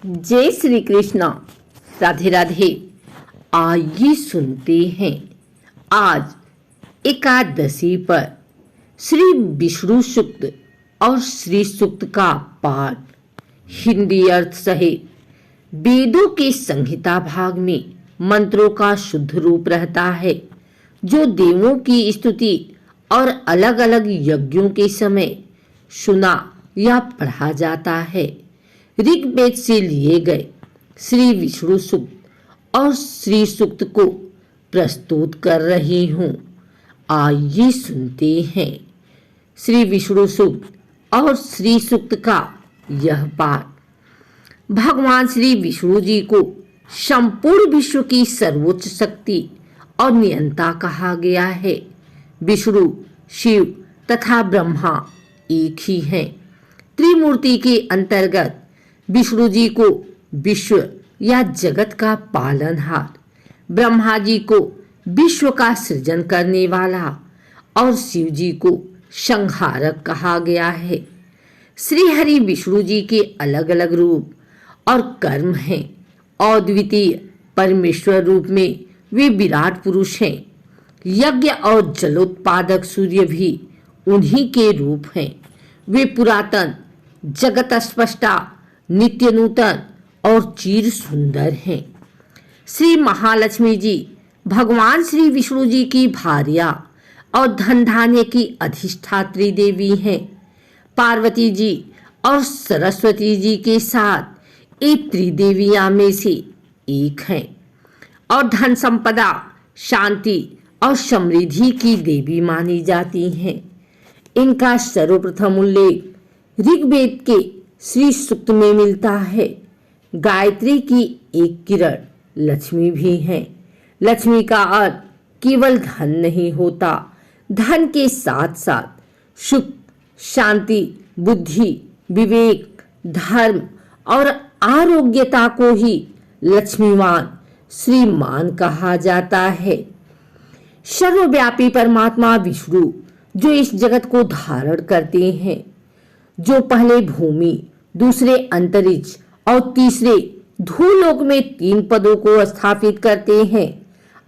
जय श्री कृष्ण। राधे राधे। आइए सुनते हैं आज एकादशी पर श्री विष्णु सूक्त और श्री सूक्त का पाठ हिंदी अर्थ सहित वेदों के संहिता भाग में मंत्रों का शुद्ध रूप रहता है, जो देवों की स्तुति और अलग अलग यज्ञों के समय सुना या पढ़ा जाता है। ऋग्वेद से लिए गए श्री विष्णु सूक्त और श्री सूक्त को प्रस्तुत कर रही हूँ। आइए सुनते हैं श्री विष्णु सूक्त और श्री सूक्त का यह पाठ। भगवान श्री विष्णु जी को संपूर्ण विश्व की सर्वोच्च शक्ति और नियंता कहा गया है। विष्णु, शिव तथा ब्रह्मा एक ही हैं। त्रिमूर्ति के अंतर्गत विष्णु जी को विश्व या जगत का पालनहार, ब्रह्मा जी को विश्व का सृजन करने वाला और शिव जी को संहारक कहा गया है। श्री हरि विष्णु जी के अलग अलग रूप और कर्म हैं। अद्वितीय परमेश्वर रूप में वे विराट पुरुष हैं। यज्ञ और जलोत्पादक सूर्य भी उन्हीं के रूप हैं। वे पुरातन, जगत स्पष्टा, नित्य नूतन और चिर सुंदर हैं। श्री महालक्ष्मी जी भगवान श्री विष्णु जी की भार्या और धन धान्य की अधिष्ठात्री देवी हैं। पार्वती जी और सरस्वती जी के साथ ये त्रिदेवियां में से एक हैं और धन संपदा, शांति और समृद्धि की देवी मानी जाती हैं। इनका सर्वप्रथम उल्लेख ऋग्वेद के श्री सूक्त में मिलता है। गायत्री की एक किरण लक्ष्मी भी है। लक्ष्मी का अर्थ केवल धन नहीं होता, धन के साथ साथ सुख, शांति, बुद्धि, विवेक, धर्म और आरोग्यता को ही लक्ष्मीवान, श्रीमान कहा जाता है। सर्वव्यापी परमात्मा विष्णु जो इस जगत को धारण करते हैं, जो पहले भूमि, दूसरे अंतरिक्ष और तीसरे धूलोक में 3 पदों को स्थापित करते हैं,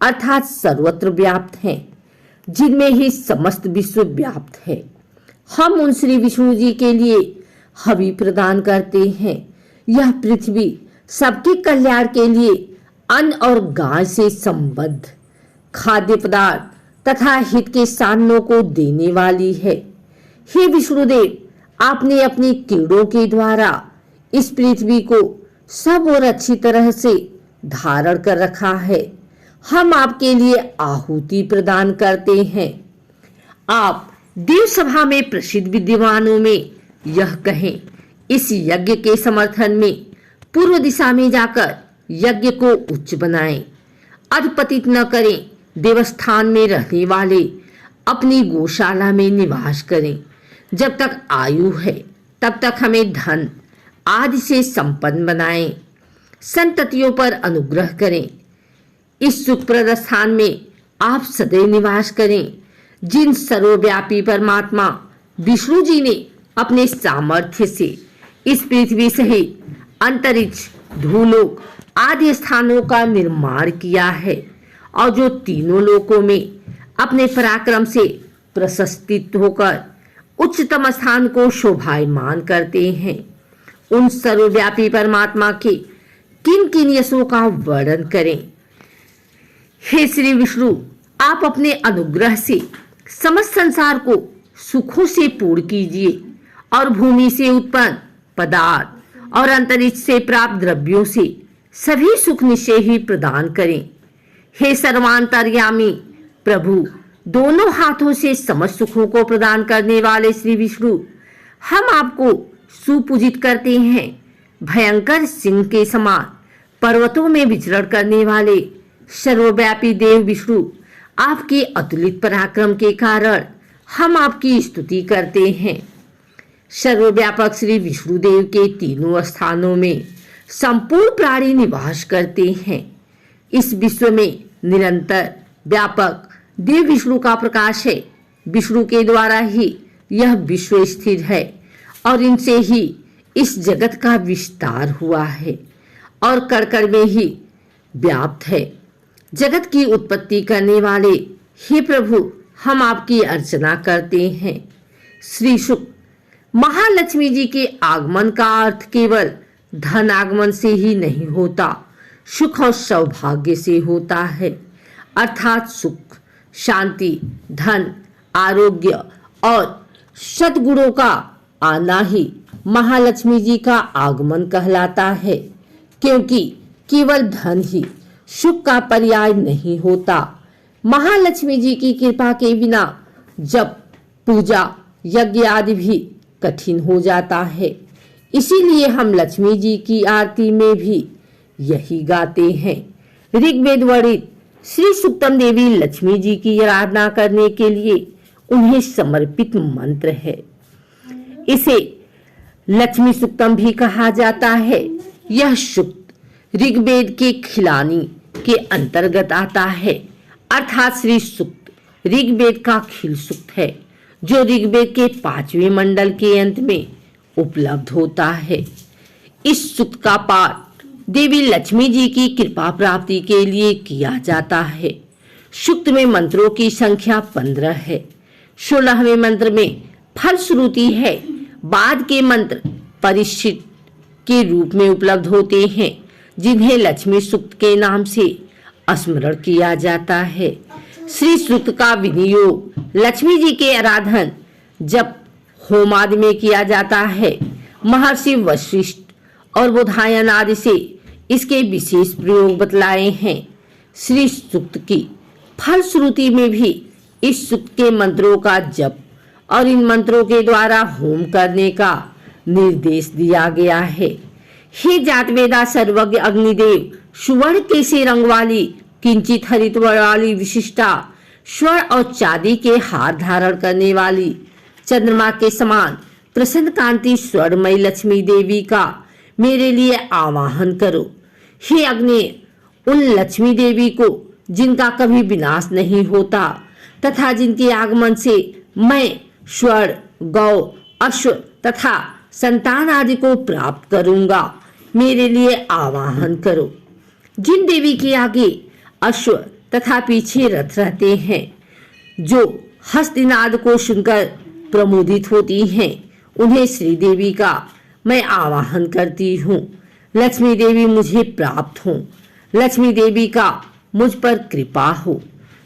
अर्थात सर्वत्र व्याप्त हैं, जिनमें ही समस्त विश्व व्याप्त है। हम उन श्री विष्णु जी के लिए हवि प्रदान करते हैं। यह पृथ्वी सबके कल्याण के लिए अन्न और गाय से संबद्ध खाद्य पदार्थ तथा हित के साधनों को देने वाली है। हे विष्णुदेव, आपने अपनी किरणों के द्वारा इस पृथ्वी को सब और अच्छी तरह से धारण कर रखा है। हम आपके लिए आहुति प्रदान करते हैं। आप देव सभा में प्रसिद्ध विद्वानों में यह कहें, इस यज्ञ के समर्थन में पूर्व दिशा में जाकर यज्ञ को उच्च बनाएं, अधपतित न करें, देवस्थान में रहने वाले अपनी गौशाला में निवास करें। जब तक आयु है तब तक हमें धन आदि से संपन्न बनाएं, संततियों पर अनुग्रह करें। इस सुखप्रद स्थान में आप सदैव निवास करें, जिन सर्वव्यापी परमात्मा विष्णु जी ने अपने सामर्थ्य से इस पृथ्वी सहित अंतरिक्ष, धूलोक आदि स्थानों का निर्माण किया है और जो तीनों लोकों में अपने पराक्रम से प्रशस्तित होकर उच्चतम स्थान को शोभायमान करते हैं। उन सर्वव्यापी परमात्मा के किन किन यशों का वर्णन करें। हे श्री विष्णु, आप अपने अनुग्रह से समस्त संसार को सुखों से पूर्ण कीजिए और भूमि से उत्पन्न पदार्थ और अंतरिक्ष से प्राप्त द्रव्यों से सभी सुख निश्चय ही प्रदान करें। हे सर्वांतर्यामी प्रभु, दोनों हाथों से समस्त सुखों को प्रदान करने वाले श्री विष्णु, हम आपको सुपूजित करते हैं। भयंकर सिंह के समान पर्वतों में विचरण करने वाले सर्वव्यापी देव विष्णु, आपके अतुलित पराक्रम के कारण हम आपकी स्तुति करते हैं। सर्वव्यापक श्री विष्णुदेव के तीनों स्थानों में संपूर्ण प्राणी निवास करते हैं। इस विश्व में निरंतर व्यापक देव विष्णु का प्रकाश है। विष्णु के द्वारा ही यह विश्व स्थिर है और इनसे ही इस जगत का विस्तार हुआ है और कण में ही व्याप्त है। जगत की उत्पत्ति करने वाले हे प्रभु, हम आपकी अर्चना करते हैं। श्री शुक, महालक्ष्मी जी के आगमन का अर्थ केवल धन आगमन से ही नहीं होता, सुख और सौभाग्य से होता है। अर्थात सुख, शांति, धन, आरोग्य और सद्गुणों का आना ही महालक्ष्मी जी का आगमन कहलाता है, क्योंकि केवल धन ही सुख का पर्याय नहीं होता। महालक्ष्मी जी की कृपा के बिना जप, पूजा, यज्ञ आदि भी कठिन हो जाता है। इसीलिए हम लक्ष्मी जी की आरती में भी यही गाते हैं। ऋग्वेद वर्णित श्री सूक्तम देवी लक्ष्मी जी की आराधना करने के लिए उन्हें समर्पित मंत्र है। इसे लक्ष्मी सूक्तम भी कहा जाता है। यह सूक्त ऋग्वेद के खिलानी के अंतर्गत आता है, अर्थात श्री सूक्त ऋग्वेद का खिल सूक्त है, जो ऋग्वेद के 5वें मंडल के अंत में उपलब्ध होता है। इस सूक्त का पाठ देवी लक्ष्मी जी की कृपा प्राप्ति के लिए किया जाता है। सूक्त में मंत्रों की संख्या 15 है। 16वें मंत्र में फलश्रुति है। बाद के मंत्र परिचित के रूप में उपलब्ध होते हैं, जिन्हें लक्ष्मी सूक्त के नाम से स्मरण किया जाता है। श्री सूक्त का विनियोग लक्ष्मी जी के आराधन, जब होम आदि में किया जाता है। महर्षि वशिष्ठ और बोधायन आदि से इसके विशेष प्रयोग बतलाए हैं। श्री सूक्त की फलश्रुति में भी इस सूक्त के मंत्रों का जप और इन मंत्रों के द्वारा होम करने का निर्देश दिया गया है। हे जातवेदा सर्वज्ञ अग्निदेव, सुवर्ण केसी रंग वाली किंचित हरित वर्ण वाली विशिष्टा, स्वर्ण और चांदी के हार धारण करने वाली चंद्रमा के समान प्रसन्न कांति स्वर्णमयी लक्ष्मी देवी का मेरे लिए आवाहन करो। हे अग्नि, उन लक्ष्मी देवी को जिनका कभी विनाश नहीं होता तथा जिनके आगमन से मैं स्वर्ण, गौ, अश्व तथा संतान आदि को प्राप्त करूंगा, मेरे लिए आवाहन करो। जिन देवी के आगे अश्व तथा पीछे रथ रहते हैं, जो हस्तिनाद को सुनकर प्रमोदित होती हैं, उन्हें श्री देवी का मैं आवाहन करती हूँ। लक्ष्मी देवी मुझे प्राप्त हो, लक्ष्मी देवी का मुझ पर कृपा हो,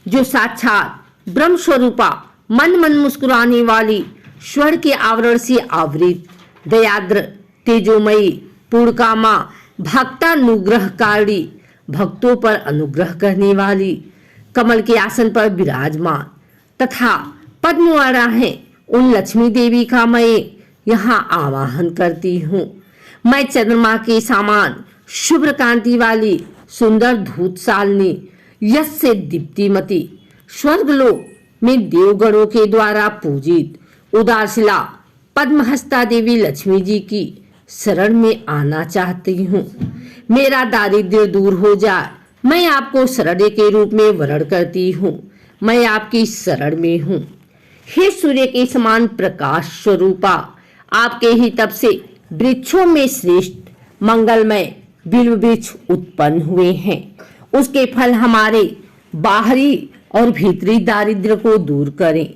जो साक्षात ब्रह्म स्वरूपा मन मन मुस्कुराने वाली स्वर्ण के आवरण से आवृत दयाद्र तेजोमयी पूर्णकामा भक्तानुग्रहकारी, भक्तों पर अनुग्रह करने वाली, कमल के आसन पर विराजमान तथा पद्मवारा है, उन लक्ष्मी देवी का मैं यहाँ आवाहन करती हूँ। मैं चंद्रमा के समान शुभ्र कांति वाली सुंदर धूतशालिनी, यश से दीप्तिमती, स्वर्गलोक में देवगणों के द्वारा पूजित उदारशिला पद्महस्ता देवी लक्ष्मी जी की शरण में आना चाहती हूँ। मेरा दारिद्र्य दूर हो जाए, मैं आपको शरण के रूप में वरण करती हूँ। मैं आपकी शरण में हूँ। हे सूर्य के समान प्रकाश स्वरूपा, आपके ही तप से वृक्षों में श्रेष्ठ मंगलमय बिल्व वृक्ष उत्पन्न हुए हैं। उसके फल हमारे बाहरी और भीतरी दारिद्र्य को दूर करें।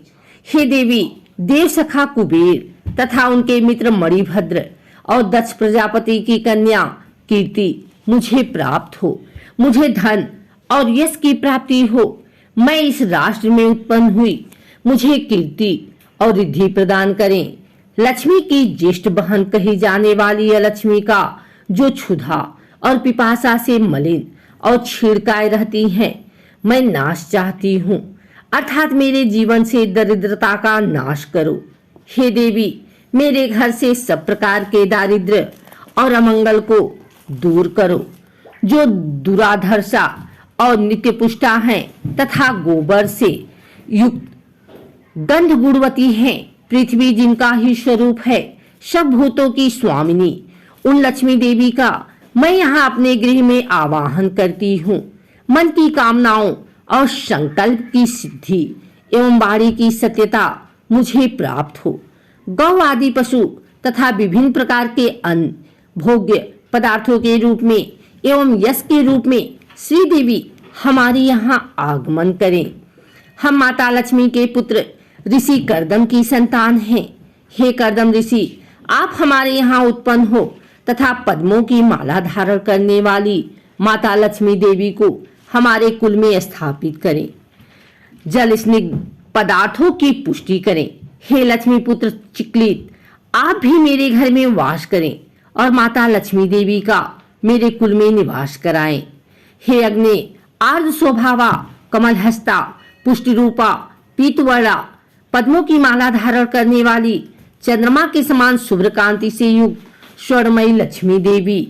हे देवी, देव सखा कुबेर तथा उनके मित्र मणिभद्र और दक्ष प्रजापति की कन्या कीर्ति मुझे प्राप्त हो, मुझे धन और यश की प्राप्ति हो। मैं इस राष्ट्र में उत्पन्न हुई, मुझे कीर्ति और रिद्धि प्रदान करें। लक्ष्मी की ज्येष्ठ बहन कही जाने वाली यह लक्ष्मी का जो क्षुधा और पिपासा से मलिन और छीड़काए रहती हैं, मैं नाश चाहती हूँ, अर्थात मेरे जीवन से दरिद्रता का नाश करो। हे देवी, मेरे घर से सब प्रकार के दारिद्र्य और अमंगल को दूर करो। जो दुराधर्षा और नित्य पुष्टा हैं तथा गोबर से युक्त गंध गुणवती हैं, पृथ्वी जिनका ही स्वरूप है, सब भूतों की स्वामिनी, उन लक्ष्मी देवी का मैं यहाँ अपने गृह में आवाहन करती हूँ। मन की कामनाओं और संकल्प की सिद्धि एवं वाणी की सत्यता मुझे प्राप्त हो। गौ आदि पशु तथा विभिन्न प्रकार के अन्न भोग्य पदार्थों के रूप में एवं यश के रूप में श्री देवी हमारे यहाँ आगमन करें। हम माता लक्ष्मी के पुत्र ऋषि कर्दम की संतान हैं। हे कर्दम ऋषि, आप हमारे यहाँ उत्पन्न हो तथा पद्मों की माला धारण करने वाली माता लक्ष्मी देवी को हमारे कुल में स्थापित करें। जल स्निग्ध पदार्थों की पुष्टि करें। हे लक्ष्मी पुत्र चिक्लित, आप भी मेरे घर में वास करें और माता लक्ष्मी देवी का मेरे कुल में निवास कराएं। हे अग्नि आर्द्र स्वभावा कमल हस्ता पुष्टि रूपा पीतवर्णा पद्मों की माला धारण करने वाली चंद्रमा के समान शुभ्र कांति से युक्त स्वर्णमयी लक्ष्मी देवी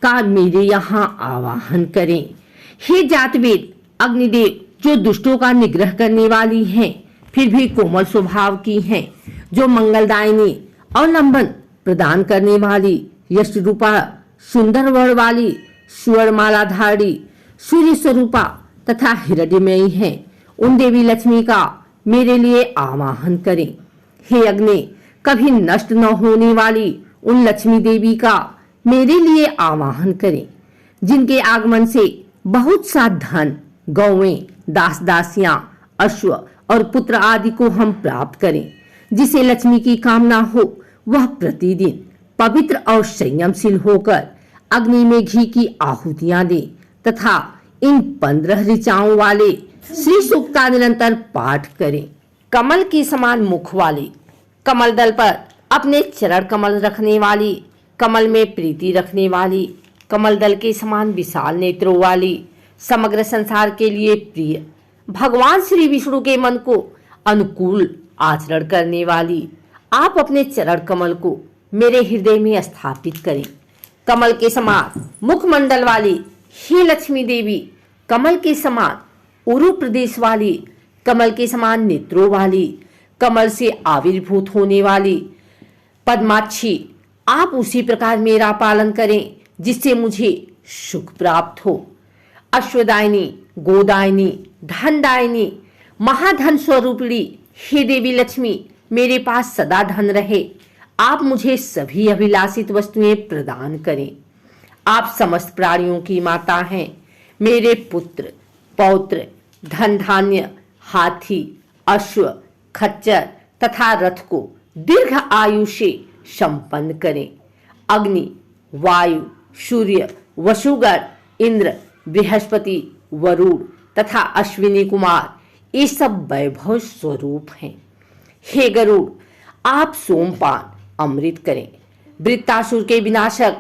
का मेरे यहाँ आवाहन करें। हे जातवेद अग्निदेव, जो दुष्टों का निग्रह करने वाली हैं फिर भी कोमल स्वभाव की हैं, जो मंगलदायिनी और लंबन प्रदान करने वाली यश रूपा सुंदर वर्ण वाली सुवर्णमाला धारी सूर्य स्वरूपा तथा हिरण्यमयी हैं, उन देवी लक्ष्मी का मेरे लिए आवाहन करें। हे अग्नि, कभी नष्ट न होने वाली उन लक्ष्मी देवी का मेरे लिए आवाहन करें, जिनके आगमन से बहुत सा धन गौवें दास दासियां अश्व और पुत्र आदि को हम प्राप्त करें। जिसे लक्ष्मी की कामना हो वह प्रतिदिन पवित्र और संयमशील होकर अग्नि में घी की आहुतियां दे तथा इन 15 ऋचाओं वाले श्री सूक्त का निरंतर पाठ करें। कमल के समान मुख वाली, कमल दल पर अपने चरण कमल रखने वाली, कमल में प्रीति रखने वाली, कमल दल के समान विशाल नेत्रों वाली, समग्र संसार के लिए प्रिय, भगवान श्री विष्णु के मन को अनुकूल आचरण करने वाली, आप अपने चरण कमल को मेरे हृदय में स्थापित करें। कमल के समान मुखमंडल वाली हे लक्ष्मी देवी, कमल के समान उरु प्रदेश वाली, कमल के समान नेत्रों वाली, कमल से आविर्भूत होने वाली पद्माक्षी, आप उसी प्रकार मेरा पालन करें जिससे मुझे सुख प्राप्त हो। अश्वदायिनी, गोदायिनी, धनदायिनी, महाधन स्वरूपिणी हे देवी लक्ष्मी, मेरे पास सदा धन रहे। आप मुझे सभी अभिलाषित वस्तुएं प्रदान करें। आप समस्त प्राणियों की माता हैं। मेरे पुत्र पौत्र धन धान्य हाथी अश्व खच्चर तथा रथ को दीर्घ आयु से संपन्न करें। अग्नि वायु सूर्य वसुगर इंद्र बृहस्पति वरुण तथा अश्विनी कुमार ये सब वैभव स्वरूप हैं। हे गरुड़, आप सोमपान अमृत करें। वृत्तासुर के विनाशक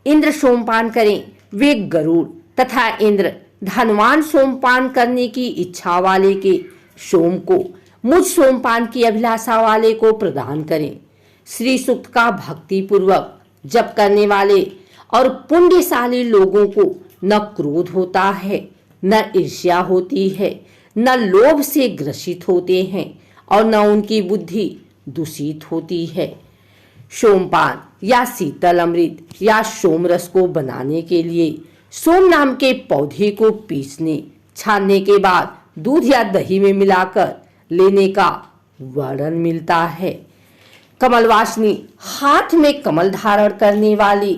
इंद्र सोमपान करें। वे गरुड़ तथा इंद्र धनवान सोमपान करने की इच्छा वाले के सोम को मुझ सोमपान की अभिलाषा वाले को प्रदान करें। श्री सूक्त का भक्ति पूर्वक जप करने वाले और पुण्यशाली लोगों को न क्रोध होता है, न ईर्ष्या होती है, न लोभ से ग्रसित होते हैं और न उनकी बुद्धि दूषित होती है। सोमपान या शीतल अमृत या सोमरस को बनाने के लिए सोम नाम के पौधे को पीसने छानने के बाद दूध या दही में मिलाकर लेने का वर्णन मिलता है। कमलवासिनी, हाथ में कमल धारण करने वाली,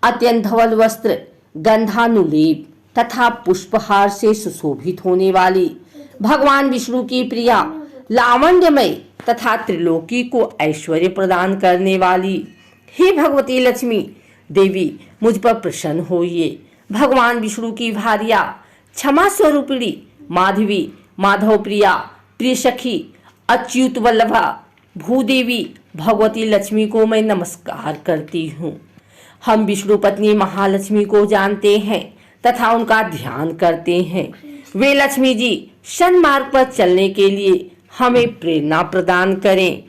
अत्यंत धवल वस्त्र गंधानुलेप तथा पुष्पहार से सुशोभित होने वाली, भगवान विष्णु की प्रिया, लावण्यमय तथा त्रिलोकी को ऐश्वर्य प्रदान करने वाली हे भगवती लक्ष्मी देवी, मुझ पर प्रसन्न होइए। भगवान विष्णु की भार्या क्षमा स्वरूपिणी माधवी, माधव प्रिया, प्रिय सखी, अच्युत वल्लभा भूदेवी भगवती लक्ष्मी को मैं नमस्कार करती हूँ। हम विष्णु पत्नी महालक्ष्मी को जानते हैं तथा उनका ध्यान करते हैं। वे लक्ष्मी जी सन्मार्ग पर चलने के लिए हमें प्रेरणा प्रदान करें।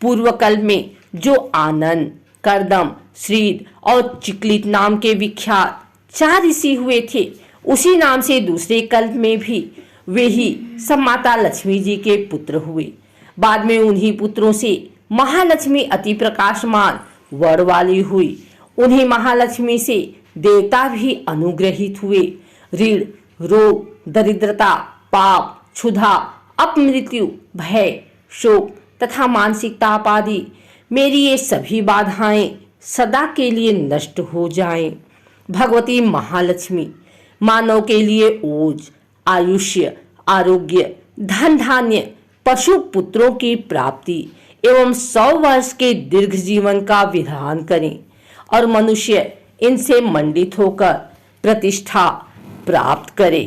पूर्व कल्प में जो आनंद, कर्दम, श्रीद और चिक्लित नाम के विख्यात 4 ऋषि हुए थे, उसी नाम से दूसरे कल्प में भी वे ही सब माता लक्ष्मी जी के पुत्र हुए। बाद में उन्हीं पुत्रों से महालक्ष्मी अति प्रकाशमान वर्ण वाली हुई। उन्हीं महालक्ष्मी से देवता भी अनुग्रहित हुए। ऋण, रोग, दरिद्रता, पाप, क्षुधा, अपमृत्यु, भय, शोक तथा मानसिक ताप आदि मेरी ये सभी बाधाएं सदा के लिए नष्ट हो जाएं। भगवती महालक्ष्मी मानव के लिए ओज, आयुष्य, आरोग्य, धन धान्य, पशु पुत्रों की प्राप्ति एवं 100 वर्ष के दीर्घ जीवन का विधान करें और मनुष्य इनसे मंडित होकर प्रतिष्ठा प्राप्त करे।